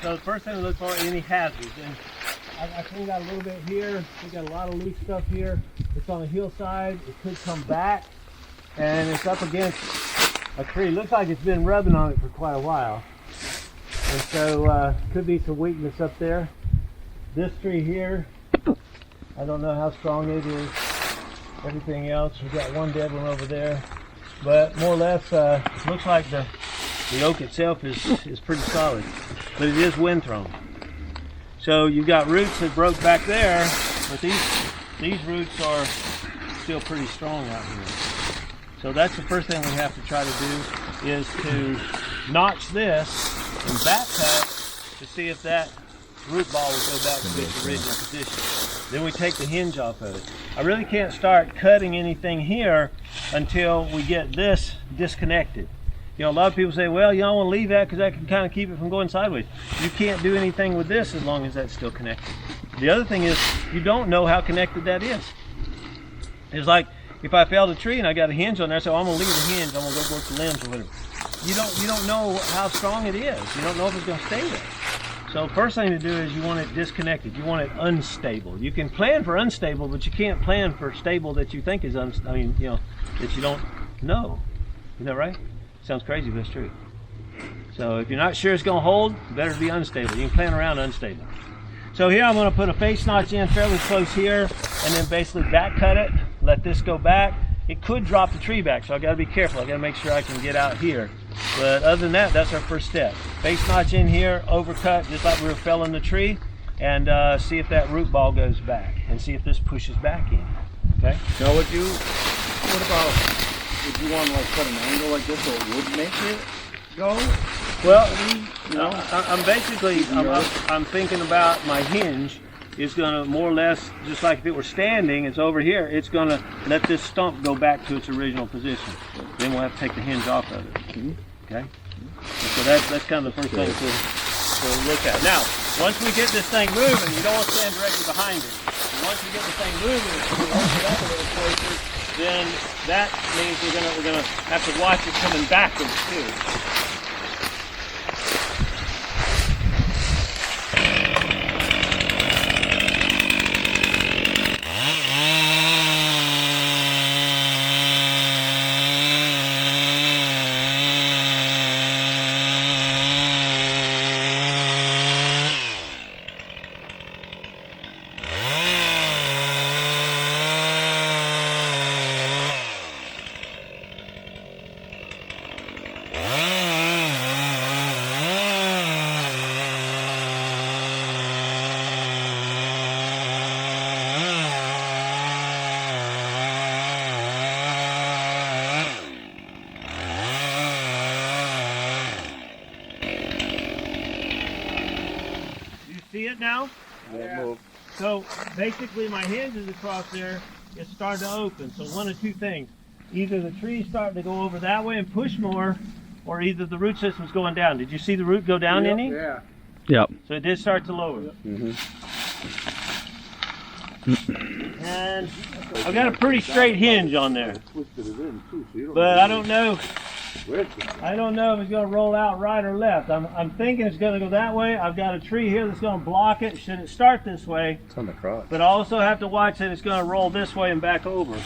So the first thing we look for are any hazards. And I cleaned out a little bit here. We got a lot of loose stuff here. It's on the hillside. It could come back, and it's up against a tree. Looks like it's been rubbing on it for quite a while, and so could be some weakness up there. This tree here, I don't know how strong it is. Everything else, we've got one dead one over there, but more or less looks like the oak itself is pretty solid, but it is wind thrown. So you've got roots that broke back there, but these roots are still pretty strong out here. So that's the first thing we have to try to do, is to notch this and back cut to see if that root ball will go back to its original position. Then we take the hinge off of it. I really can't start cutting anything here until we get this disconnected. You know, a lot of people say, well, you don't want to leave that because that can kind of keep it from going sideways. You can't do anything with this as long as that's still connected. The other thing is, you don't know how connected that is. It's like, if I felled a tree and I got a hinge on there, so I'm going to leave the hinge, I'm going to go work the limbs or whatever. You don't know how strong it is. You don't know if it's going to stay there. So first thing to do is you want it disconnected. You want it unstable. You can plan for unstable, but you can't plan for stable that you think is that you don't know. Isn't that right? Sounds crazy, but it's true. So if you're not sure it's going to hold, better be unstable. You can plan around unstable. So here I'm going to put a face notch in fairly close here, and then basically back cut it, let this go back. It could drop the tree back, so I got to be careful. I got to make sure I can get out here. But other than that, that's our first step. Face notch in here, overcut, just like we were felling the tree, and see if that root ball goes back, and see if this pushes back in. Okay? Now what about, would you want to like put an angle like this so it would make it go? Well, I'm thinking about my hinge is going to more or less, just like if it were standing, it's over here, it's going to let this stump go back to its original position. Then we'll have to take the hinge off of it. Okay? So that's kind of the first thing to look at. Now, once we get this thing moving, you don't want to stand directly behind it. And once we get the thing moving, if we open it up a little closer, then that means we're gonna have to watch it coming backwards too. See it now? Yeah. So basically my hinge is across there, it's starting to open. So one of two things. Either the tree's starting to go over that way and push more, or either the root system's going down. Did you see the root go down any? Yeah. Yep. So it did start to lower. And I've got a pretty straight hinge on there. But I don't know. I don't know if it's going to roll out right or left. I'm thinking it's going to go that way. I've got a tree here that's going to block it. Should it start this way? It's on the cross. But I also have to watch that it's going to roll this way and back over. Wow.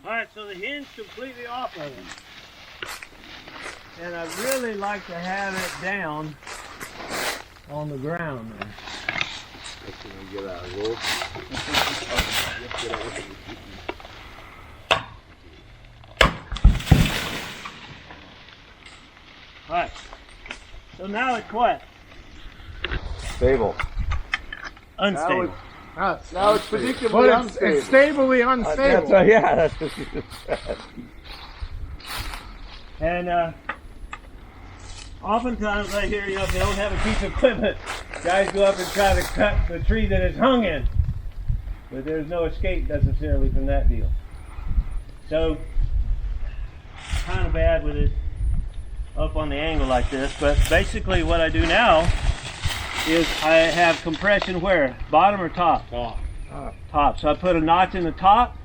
Alright, so the hinge completely off of it. and I really like to have it down on the ground there. Get out of road. Alright, so now it's what? Stable. Unstable. Now it's predictably unstable. It's stably unstable. That's what you said. And oftentimes I hear, if they don't have a piece of equipment, guys go up and try to cut the tree that it's hung in. But there's no escape necessarily from that deal. So, kind of bad with it up on the angle like this. But basically what I do now is I have compression where? Bottom or top? Top. Top. So I put a notch in the top.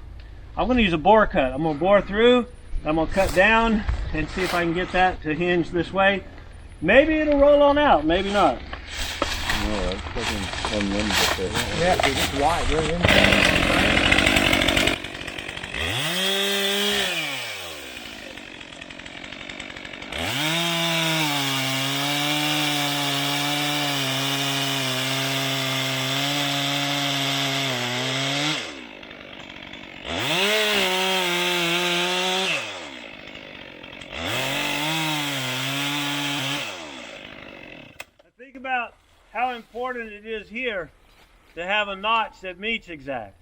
I'm going to use a bore cut. I'm going to bore through. I'm going to cut down and see if I can get that to hinge this way. Maybe it'll roll on out, maybe not. No, that's fucking unlimited. Yeah, it's wide. Really in Think about how important it is here to have a notch that meets exact.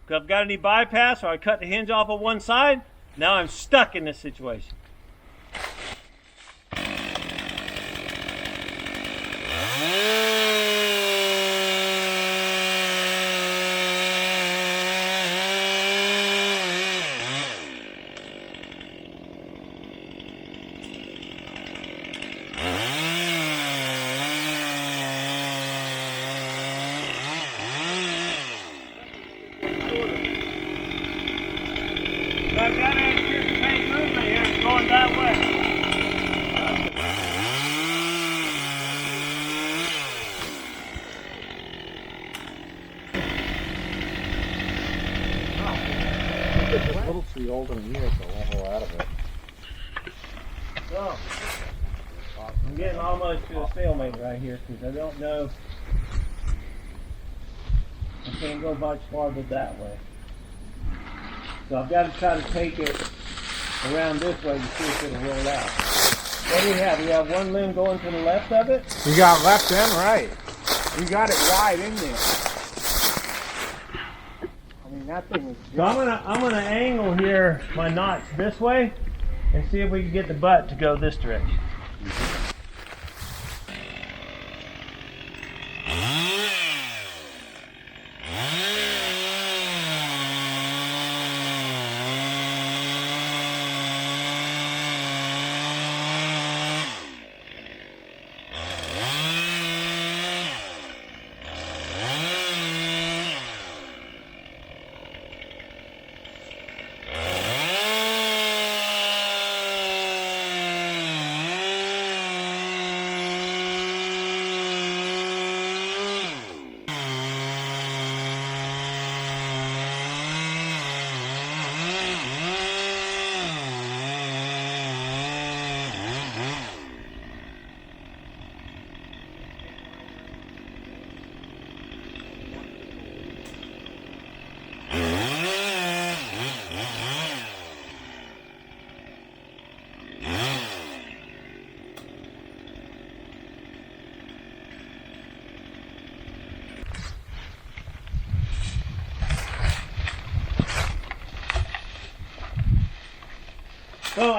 If I've got any bypass or I cut the hinge off of one side, now I'm stuck in this situation. So I've got to anticipate movement here. It's going that way. It's a little too old in here to level out of it. So, I'm getting almost to a stalemate right here because I don't know. I can't go much farther that way. So I've got to try to take it around this way to see if it'll roll out. What do we have? We have one limb going to the left of it. You got left and right. You got it wide in there. I mean, that thing is. So I'm gonna angle here my notch this way and see if we can get the butt to go this direction. So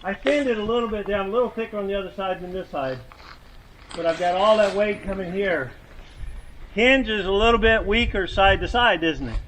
I thinned it a little bit down, a little thicker on the other side than this side. But I've got all that weight coming here. Hinge is a little bit weaker side to side, isn't it?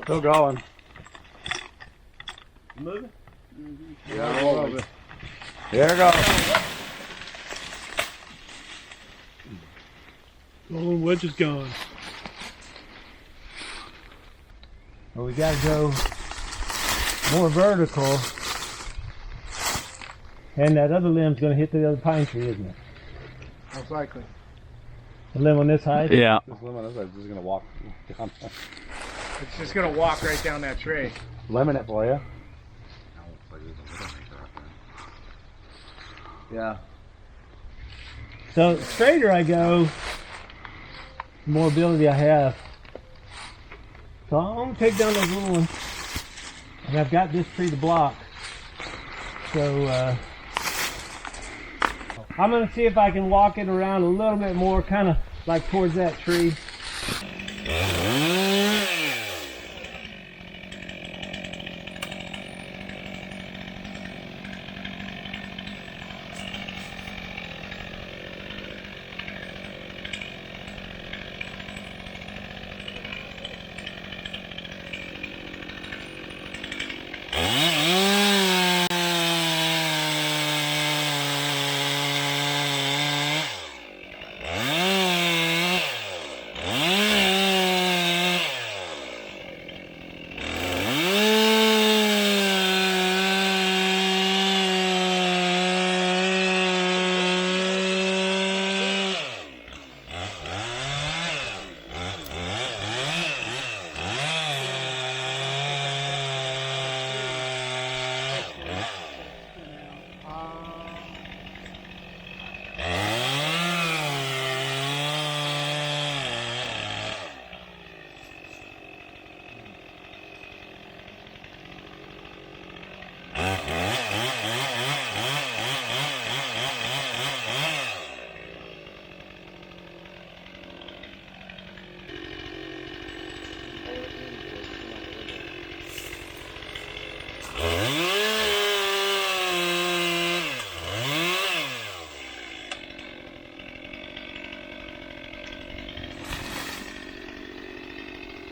Still going. Moving? Yeah, a little bit. There it goes. Rolling wedge is gone. Well, we got to go more vertical, and that other limb's going to hit the other pine tree, isn't it? Most likely. The limb on this height? Yeah. This limb on this side is just gonna walk down. It's just gonna walk right down that tree. Lemon it for you. Yeah. So the straighter I go, the more ability I have. So I'm going to take down those little ones. And I've got this tree to block. So I'm going to see if I can walk it around a little bit more, kind of like towards that tree.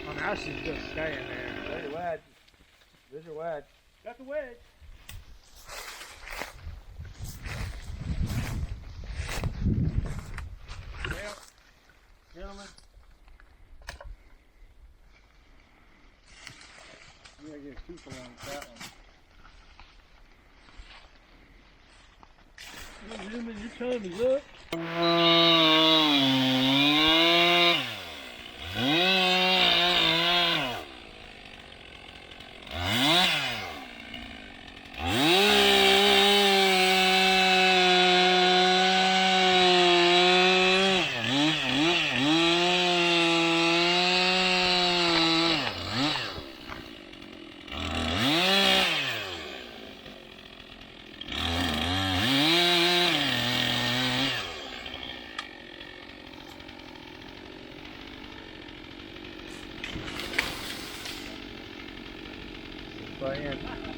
Oh, now she's just staying there. There's your wedge. There's your wedge. Got the wedge. Well, Gentlemen. you gotta get 2 for 1 with that one. Gentlemen, your time is up. Playing.